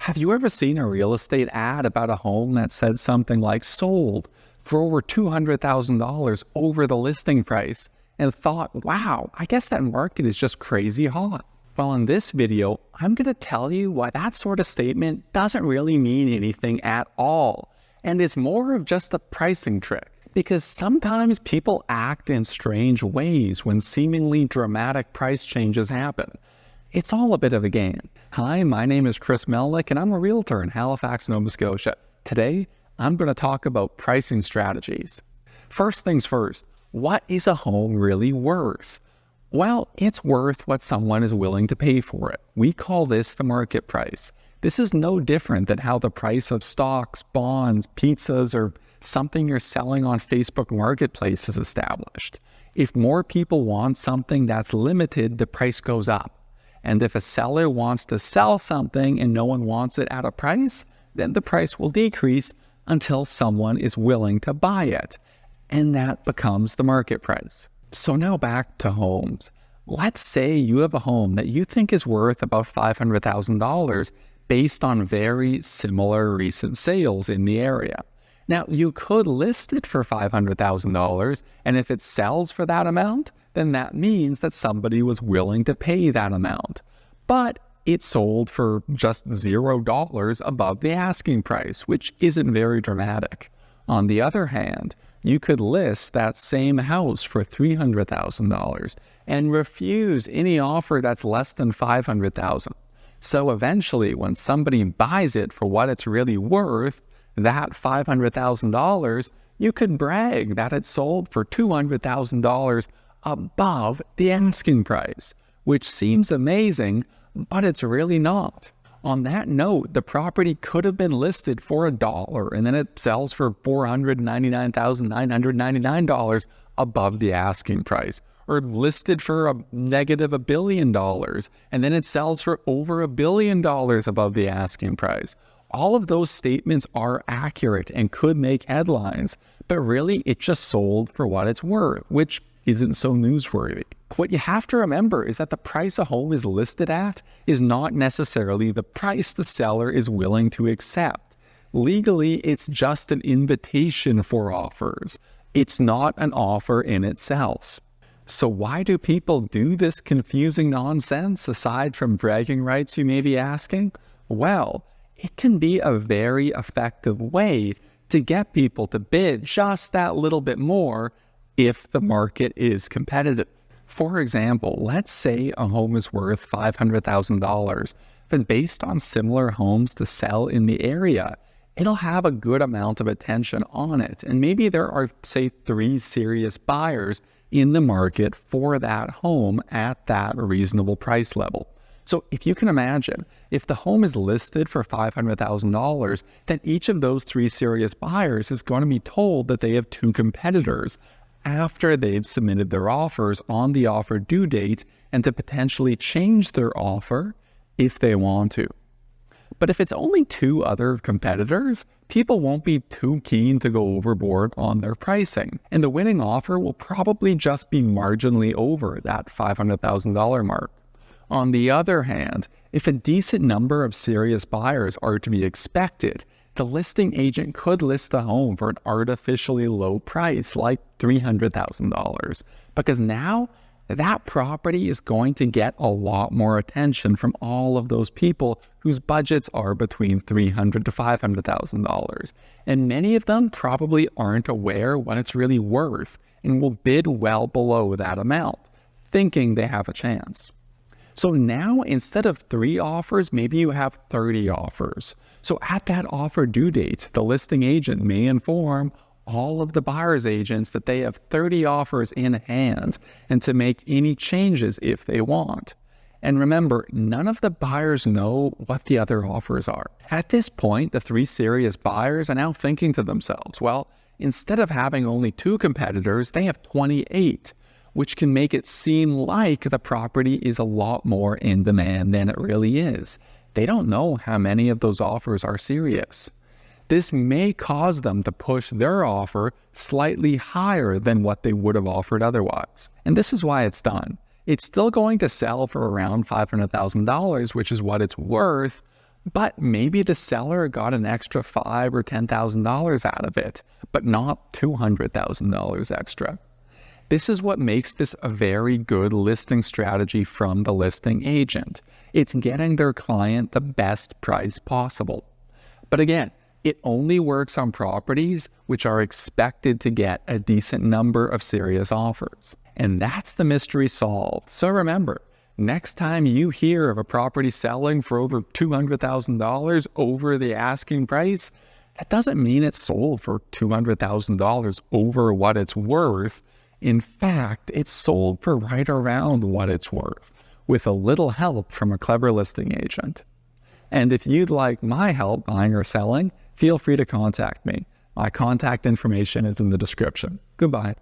Have you ever seen a real estate ad about a home that said something like sold for over $200,000 over the listing price and thought, wow, I guess that market is just crazy hot? Well, in this video, I'm going to tell you why that sort of statement doesn't really mean anything at all, and it's more of just a pricing trick. Because sometimes people act in strange ways when seemingly dramatic price changes happen. It's all a bit of a game. Hi, my name is Chris Melnick, and I'm a realtor in Halifax, Nova Scotia. Today, I'm going to talk about pricing strategies. First things first, what is a home really worth? Well, it's worth what someone is willing to pay for it. We call this the market price. This is no different than how the price of stocks, bonds, pizzas, or something you're selling on Facebook Marketplace is established. If more people want something that's limited, the price goes up. And if a seller wants to sell something and no one wants it at a price, then the price will decrease until someone is willing to buy it. And that becomes the market price. So now back to homes. Let's say you have a home that you think is worth about $500,000 based on very similar recent sales in the area. Now, you could list it for $500,000, and if it sells for that amount, then that means that somebody was willing to pay that amount. But it sold for just $0 above the asking price, which isn't very dramatic. On the other hand, you could list that same house for $300,000 and refuse any offer that's less than $500,000. So eventually, when somebody buys it for what it's really worth, that $500,000, you could brag that it sold for $200,000 above the asking price, which seems amazing, but it's really not. On that note, the property could have been listed for $1 and then it sells for $499,999 above the asking price, or listed for -$1 billion and then it sells for over $1 billion above the asking price. All of those statements are accurate and could make headlines, but really it just sold for what it's worth, which isn't so newsworthy. What you have to remember is that the price a home is listed at is not necessarily the price the seller is willing to accept. Legally, it's just an invitation for offers. It's not an offer in itself. So why do people do this confusing nonsense aside from bragging rights, you may be asking? Well, it can be a very effective way to get people to bid just that little bit more if the market is competitive. For example, let's say a home is worth $500,000, but based on similar homes to sell in the area, it'll have a good amount of attention on it. And maybe there are, say, 3 serious buyers in the market for that home at that reasonable price level. So if you can imagine, if the home is listed for $500,000, then each of those 3 serious buyers is going to be told that they have 2 competitors after they've submitted their offers on the offer due date and to potentially change their offer if they want to. But if it's only 2 other competitors, people won't be too keen to go overboard on their pricing, and the winning offer will probably just be marginally over that $500,000 mark. On the other hand, if a decent number of serious buyers are to be expected, the listing agent could list the home for an artificially low price like $300,000, because now that property is going to get a lot more attention from all of those people whose budgets are between $300,000 to $500,000. And many of them probably aren't aware what it's really worth and will bid well below that amount, thinking they have a chance. So now, instead of 3 offers, maybe you have 30 offers. So at that offer due date, the listing agent may inform all of the buyer's agents that they have 30 offers in hand and to make any changes if they want. And remember, none of the buyers know what the other offers are. At this point, the 3 serious buyers are now thinking to themselves, well, instead of having only 2 competitors, they have 28. Which can make it seem like the property is a lot more in demand than it really is. They don't know how many of those offers are serious. This may cause them to push their offer slightly higher than what they would have offered otherwise. And this is why it's done. It's still going to sell for around $500,000, which is what it's worth, But maybe the seller got an extra $5,000 or $10,000 out of it, but not $200,000 extra. This is what makes this a very good listing strategy from the listing agent. It's getting their client the best price possible. But again, it only works on properties which are expected to get a decent number of serious offers. And that's the mystery solved. So remember, next time you hear of a property selling for over $200,000 over the asking price, that doesn't mean it's sold for $200,000 over what it's worth. In fact, it's sold for right around what it's worth, with a little help from a clever listing agent. And if you'd like my help buying or selling, feel free to contact me. My contact information is in the description. Goodbye.